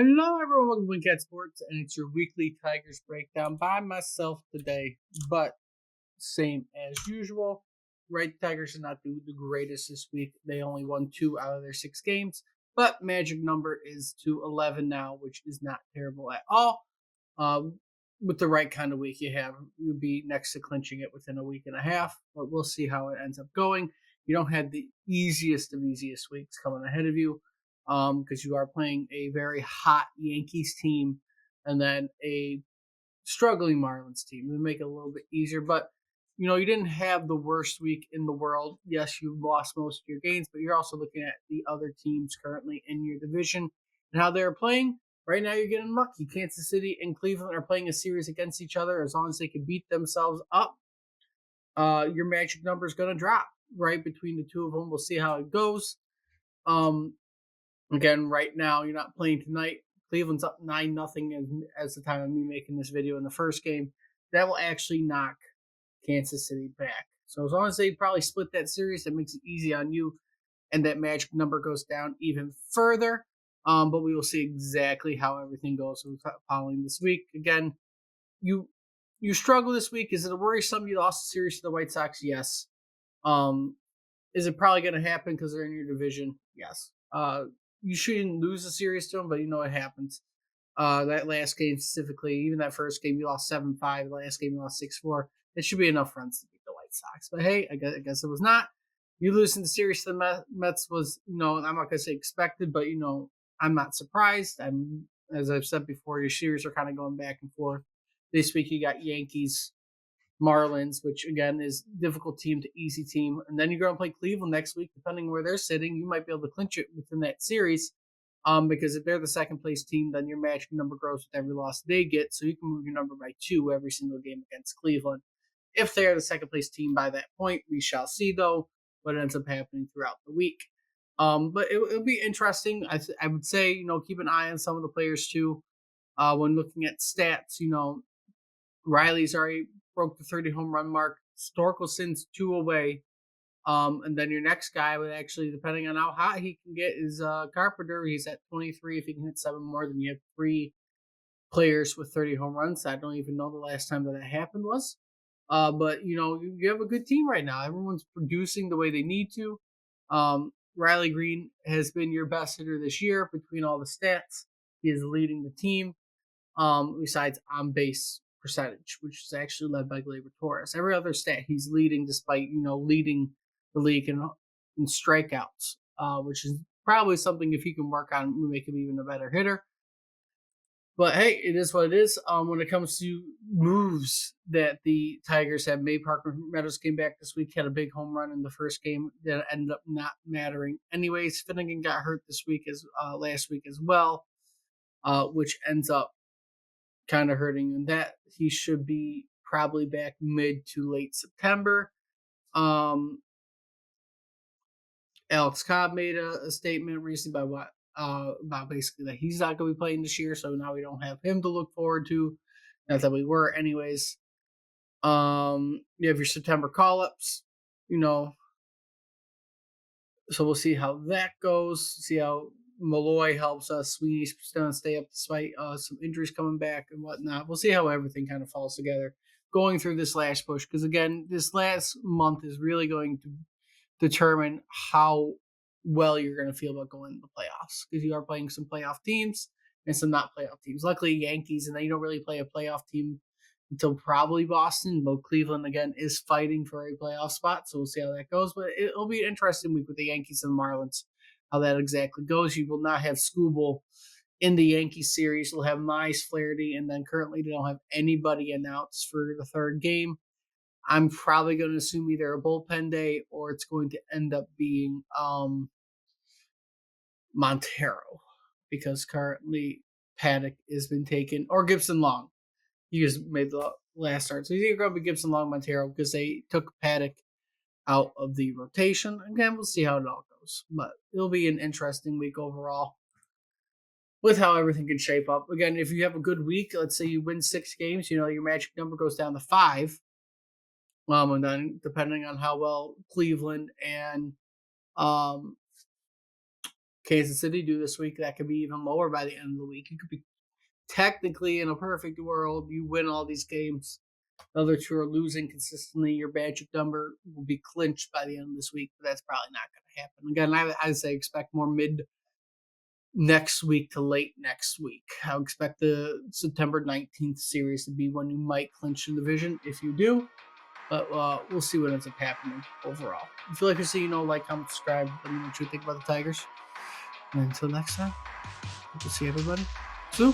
Hello, everyone. Welcome to Wingcat Sports, and it's your weekly Tigers breakdown by myself today. But same as usual, right? Tigers did not do the greatest this week. They only won 2 out of their 6 games, but magic number is to 11 now, which is not terrible at all. With the right kind of week you have, you'd be next to clinching it within a week and a half. But we'll see how it ends up going. You don't have the easiest of easiest weeks coming ahead of you because you are playing a very hot Yankees team and then a struggling Marlins team. It'll make it a little bit easier, but you didn't have the worst week in the world. Yes, you lost most of your games, but you're also looking at the other teams currently in your division and how they're playing. Right now, you're getting lucky. Kansas City and Cleveland are playing a series against each other. As long as they can beat themselves up, your magic number is going to drop right between the two of them. We'll see how it goes. Um, Again, right now, you're not playing tonight. Cleveland's up 9-0 as the time of me making this video in the first game. That will actually knock Kansas City back. So as long as they probably split that series, that makes it easy on you, and that magic number goes down even further. But we will see exactly how everything goes following this week. Again, you struggle this week. Is it a worrisome you lost the series to the White Sox? Yes. Is it probably going to happen because they're in your division? Yes. You shouldn't lose a series to them, but it happens. That last game specifically, even that first game, you lost 7-5. The last game, you lost 6-4. It should be enough runs to beat the White Sox. But hey, I guess it was not. You losing the series to the Mets was, I'm not going to say expected, but, I'm not surprised. As I've said before, your series are kind of going back and forth. This week, you got Yankees, Marlins, which again is difficult team to easy team. And then you're going to play Cleveland next week, depending where they're sitting. You might be able to clinch it within that series. Because if they're the second place team, then your magic number grows with every loss they get. So you can move your number by 2 every single game against Cleveland. If they are the second place team by that point, we shall see though what ends up happening throughout the week. But it'll be interesting. I would say, keep an eye on some of the players too. When looking at stats, Riley's already broke the 30 home run mark. Storkelson's 2 away. And then your next guy would actually, depending on how hot he can get, is Carpenter. He's at 23. If he can hit 7 more, then you have 3 players with 30 home runs. I don't even know the last time that happened was. But you have a good team right now. Everyone's producing the way they need to. Riley Green has been your best hitter this year between all the stats. He is leading the team. Besides on base percentage, which is actually led by Gleyber Torres. Every other stat he's leading, despite leading the league in strikeouts, which is probably something if he can work on, we make him even a better hitter. But hey, it is what it is. When it comes to moves that the Tigers have made, Parker Meadows came back this week, had a big home run in the first game that ended up not mattering. Anyways, Finnegan got hurt this week as last week as well, which ends up kind of hurting, and that he should be probably back mid to late September. Alex Cobb made a statement recently about basically that he's not going to be playing this year, so now we don't have him to look forward to. Not that we were, anyways. You have your September call-ups, so we'll see how that goes. See how Malloy helps us. Sweeney's going to stay up despite some injuries coming back and whatnot. We'll see how everything kind of falls together going through this last push. Because, again, this last month is really going to determine how well you're going to feel about going to the playoffs. Because you are playing some playoff teams and some not playoff teams. Luckily, Yankees, and they don't really play a playoff team until probably Boston, but Cleveland, again, is fighting for a playoff spot, so we'll see how that goes. But it'll be an interesting week with the Yankees and Marlins, how that exactly goes. You will not have Skubal in the Yankees series. You'll have Mize, Flaherty, and then currently they don't have anybody announced for the third game. I'm probably going to assume either a bullpen day or it's going to end up being Montero, because currently Paddock has been taken, or Gibson Long. He just made the last start. So he's either going to be Gibson Long, Montero, because they took Paddock out of the rotation. Again, we'll see how it all goes. But it'll be an interesting week overall with how everything can shape up. Again, if you have a good week, let's say you win 6 games, your magic number goes down to 5. And then depending on how well Cleveland and Kansas City do this week, that could be even lower by the end of the week. You could be technically in a perfect world, you win all these games. The other two are losing consistently. Your magic number will be clinched by the end of this week, but that's probably not going to happen. Again, I say expect more mid next week to late next week. I would expect the September 19th series to be when you might clinch the division if you do. But we'll see what ends up happening overall. If you like to see, like, comment, subscribe. Let me know what you think about the Tigers. And until next time, good to see everybody. Soon.